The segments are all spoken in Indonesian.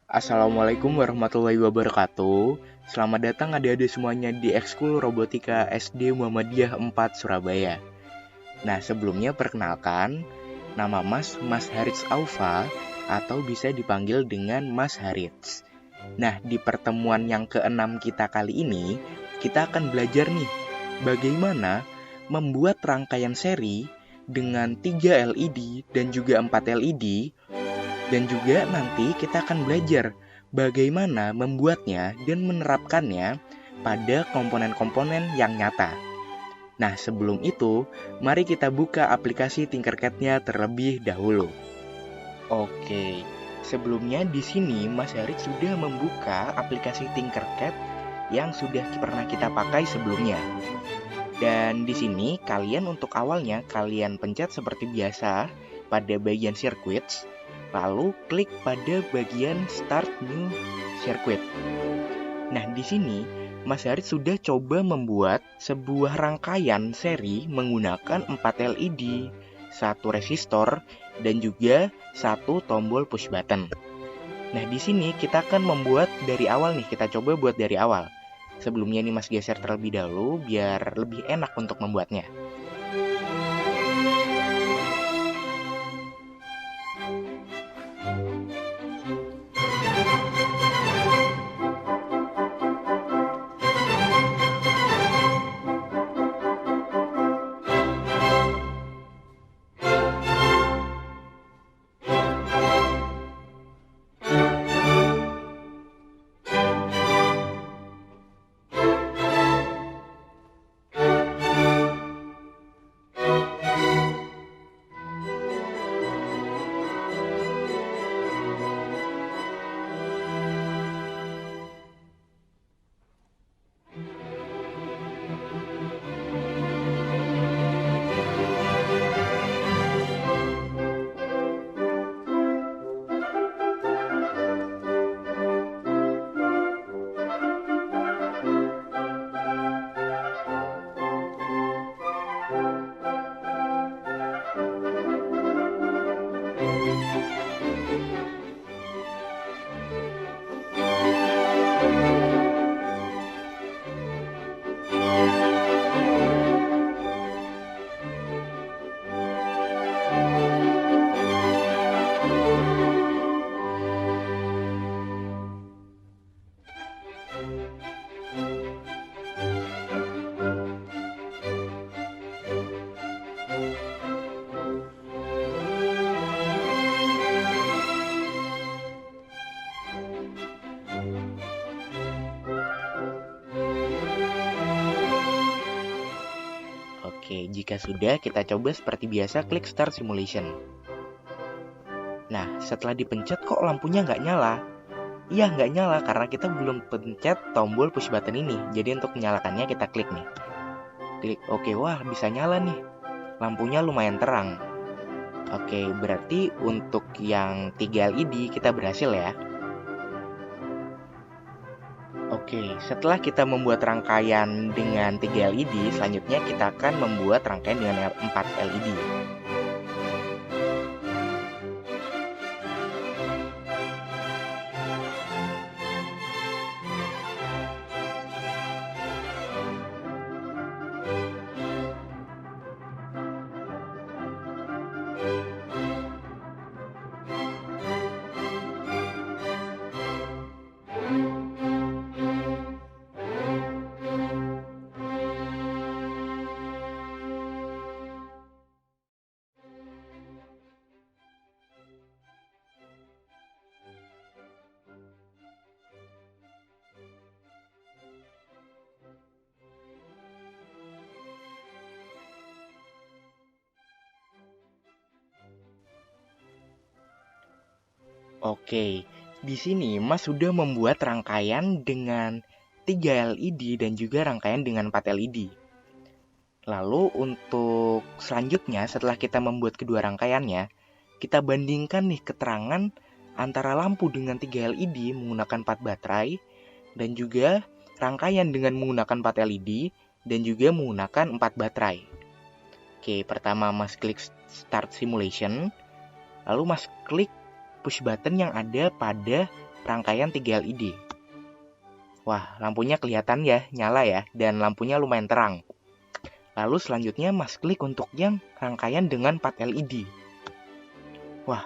Assalamualaikum warahmatullahi wabarakatuh. Selamat datang adik-adik semuanya di Ekskul Robotika SD Muhammadiyah 4 Surabaya. Nah, sebelumnya perkenalkan, nama Mas Harits Aufa atau bisa dipanggil dengan Mas Harits. Nah, di pertemuan yang ke-6 kita kali ini, kita akan belajar nih bagaimana membuat rangkaian seri dengan 3 LED dan juga 4 LED. Dan juga nanti kita akan belajar bagaimana membuatnya dan menerapkannya pada komponen-komponen yang nyata. Nah, sebelum itu, mari kita buka aplikasi Tinkercad-nya terlebih dahulu. Oke, sebelumnya di sini Mas Harit sudah membuka aplikasi Tinkercad yang sudah pernah kita pakai sebelumnya. Dan di sini kalian untuk awalnya kalian pencet seperti biasa pada bagian circuits. Lalu klik pada bagian Start New Circuit. Nah, di sini Mas Harit sudah coba membuat sebuah rangkaian seri menggunakan 4 LED, 1 resistor, dan juga 1 tombol push button. Nah, di sini kita akan membuat dari awal nih, kita coba buat dari awal. Sebelumnya nih Mas geser terlebih dahulu biar lebih enak untuk membuatnya. Oke, jika sudah, kita coba seperti biasa klik Start Simulation. Nah, setelah dipencet kok lampunya nggak nyala? Iya, nggak nyala karena kita belum pencet tombol push button ini. Jadi untuk menyalakannya kita klik nih. Klik, oke, wah bisa nyala nih. Lampunya lumayan terang. Oke, berarti untuk yang 3 LED kita berhasil ya. Oke, setelah kita membuat rangkaian dengan 3 LED, selanjutnya kita akan membuat rangkaian dengan 4 LED. Oke, di sini Mas sudah membuat rangkaian dengan 3 LED dan juga rangkaian dengan 4 LED. Lalu untuk selanjutnya setelah kita membuat kedua rangkaiannya, kita bandingkan nih keterangan antara lampu dengan 3 LED menggunakan 4 baterai dan juga rangkaian dengan menggunakan 4 LED dan juga menggunakan 4 baterai. Oke, pertama Mas klik Start Simulation, lalu Mas klik push button yang ada pada rangkaian 3 LED. Wah, lampunya kelihatan ya, nyala ya, dan lampunya lumayan terang. Lalu selanjutnya Mas klik untuk yang rangkaian dengan 4 LED. Wah,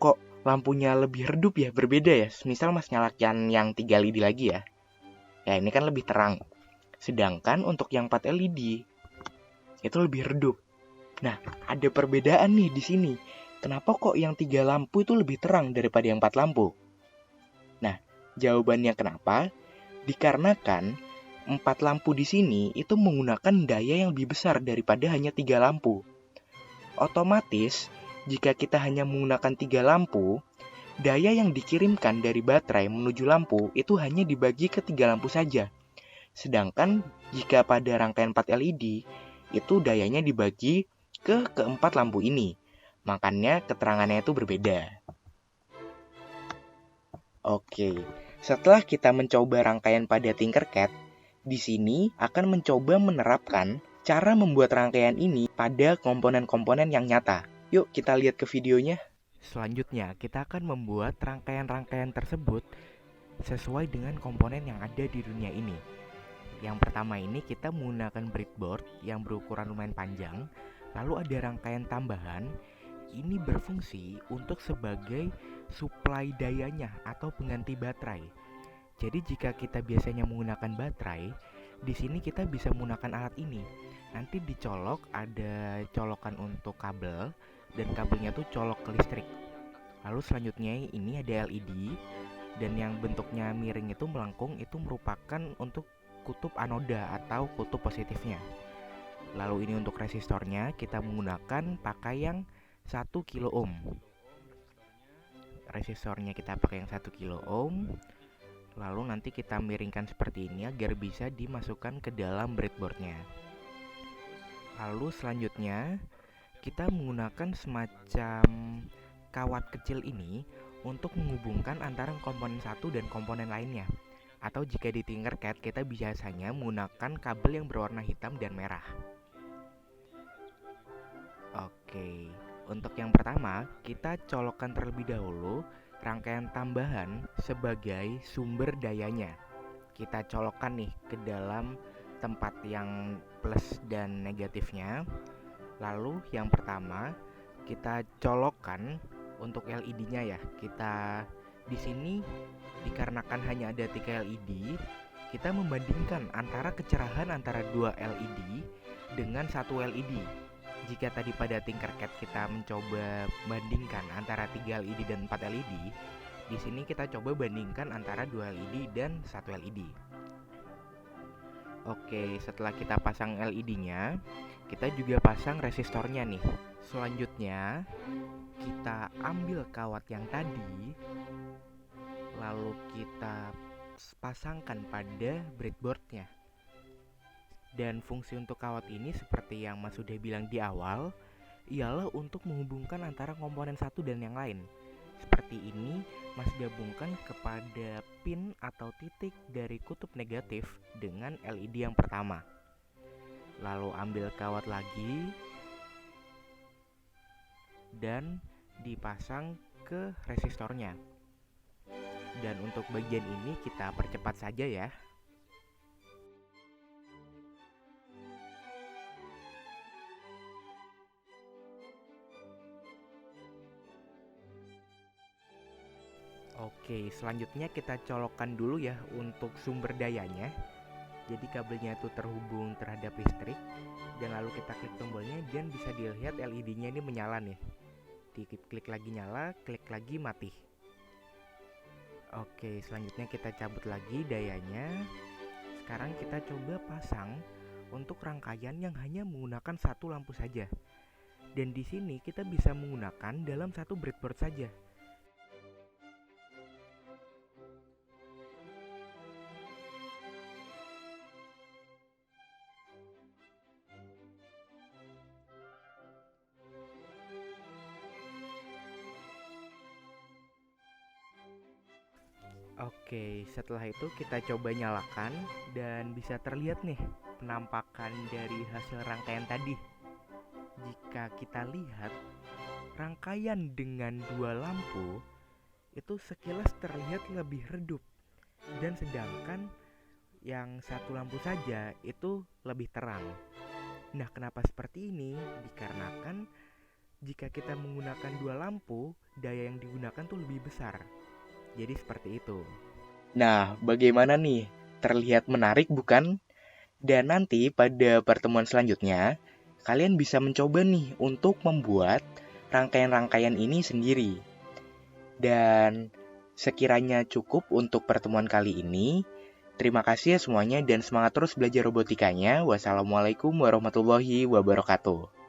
kok lampunya lebih redup ya, berbeda ya. Misal Mas nyalakan yang 3 LED lagi ya. Ya, ini kan lebih terang. Sedangkan untuk yang 4 LED itu lebih redup. Nah, ada perbedaan nih di sini. Kenapa kok yang 3 lampu itu lebih terang daripada yang 4 lampu? Nah, jawabannya kenapa? Dikarenakan 4 lampu di sini itu menggunakan daya yang lebih besar daripada hanya 3 lampu. Otomatis, jika kita hanya menggunakan 3 lampu, daya yang dikirimkan dari baterai menuju lampu itu hanya dibagi ke 3 lampu saja. Sedangkan jika pada rangkaian 4 LED, itu dayanya dibagi ke keempat lampu ini. Makanya keterangannya itu berbeda. Oke, setelah kita mencoba rangkaian pada Tinkercad, di sini akan mencoba menerapkan cara membuat rangkaian ini pada komponen-komponen yang nyata. Yuk kita lihat ke videonya. Selanjutnya, kita akan membuat rangkaian-rangkaian tersebut sesuai dengan komponen yang ada di dunia ini. Yang pertama ini kita menggunakan breadboard yang berukuran lumayan panjang. Lalu ada rangkaian tambahan, ini berfungsi untuk sebagai suplai dayanya atau pengganti baterai. Jadi jika kita biasanya menggunakan baterai, di sini kita bisa menggunakan alat ini. Nanti dicolok, ada colokan untuk kabel, dan kabelnya tuh colok ke listrik. Lalu selanjutnya ini ada LED, dan yang bentuknya miring itu melengkung, itu merupakan untuk kutub anoda atau kutub positifnya. Lalu ini untuk resistornya kita menggunakan pakai yang 1 kilo ohm. Resistornya kita pakai yang 1 kilo ohm. Lalu nanti kita miringkan seperti ini agar bisa dimasukkan ke dalam breadboardnya. Lalu selanjutnya kita menggunakan semacam kawat kecil ini untuk menghubungkan antara komponen satu dan komponen lainnya. Atau jika di Tinkercad kita biasanya menggunakan kabel yang berwarna hitam dan merah. Oke, untuk yang pertama kita colokkan terlebih dahulu rangkaian tambahan sebagai sumber dayanya. Kita colokkan nih ke dalam tempat yang plus dan negatifnya. Lalu yang pertama kita colokkan untuk LED-nya ya. Kita di sini dikarenakan hanya ada 3 LED, kita membandingkan antara kecerahan antara 2 LED dengan 1 LED. Jika tadi pada Tinkercad kita mencoba bandingkan antara 3 LED dan 4 LED, di sini kita coba bandingkan antara 2 LED dan 1 LED. Oke, setelah kita pasang LED-nya, kita juga pasang resistornya nih. Selanjutnya, kita ambil kawat yang tadi, lalu kita pasangkan pada breadboardnya. Dan fungsi untuk kawat ini seperti yang Mas sudah bilang di awal, ialah untuk menghubungkan antara komponen satu dan yang lain. Seperti ini, Mas gabungkan kepada pin atau titik dari kutub negatif dengan LED yang pertama. Lalu ambil kawat lagi dan dipasang ke resistornya. Dan untuk bagian ini kita percepat saja ya. Oke, selanjutnya kita colokkan dulu ya untuk sumber dayanya. Jadi kabelnya itu terhubung terhadap listrik, dan lalu kita klik tombolnya dan bisa dilihat LED-nya ini menyala nih. Klik lagi nyala, klik lagi mati. Oke, selanjutnya kita cabut lagi dayanya. Sekarang kita coba pasang untuk rangkaian yang hanya menggunakan satu lampu saja. Dan di sini kita bisa menggunakan dalam satu breadboard saja. Oke, setelah itu kita coba nyalakan dan bisa terlihat nih penampakan dari hasil rangkaian tadi. Jika kita lihat rangkaian dengan 2 lampu itu sekilas terlihat lebih redup, dan sedangkan yang satu lampu saja itu lebih terang. Nah, kenapa seperti ini? Dikarenakan jika kita menggunakan dua lampu, daya yang digunakan tuh lebih besar. Jadi seperti itu. Nah, bagaimana nih? Terlihat menarik bukan? Dan nanti pada pertemuan selanjutnya, kalian bisa mencoba nih untuk membuat rangkaian-rangkaian ini sendiri. Dan sekiranya cukup untuk pertemuan kali ini. Terima kasih ya semuanya dan semangat terus belajar robotikanya. Wassalamualaikum warahmatullahi wabarakatuh.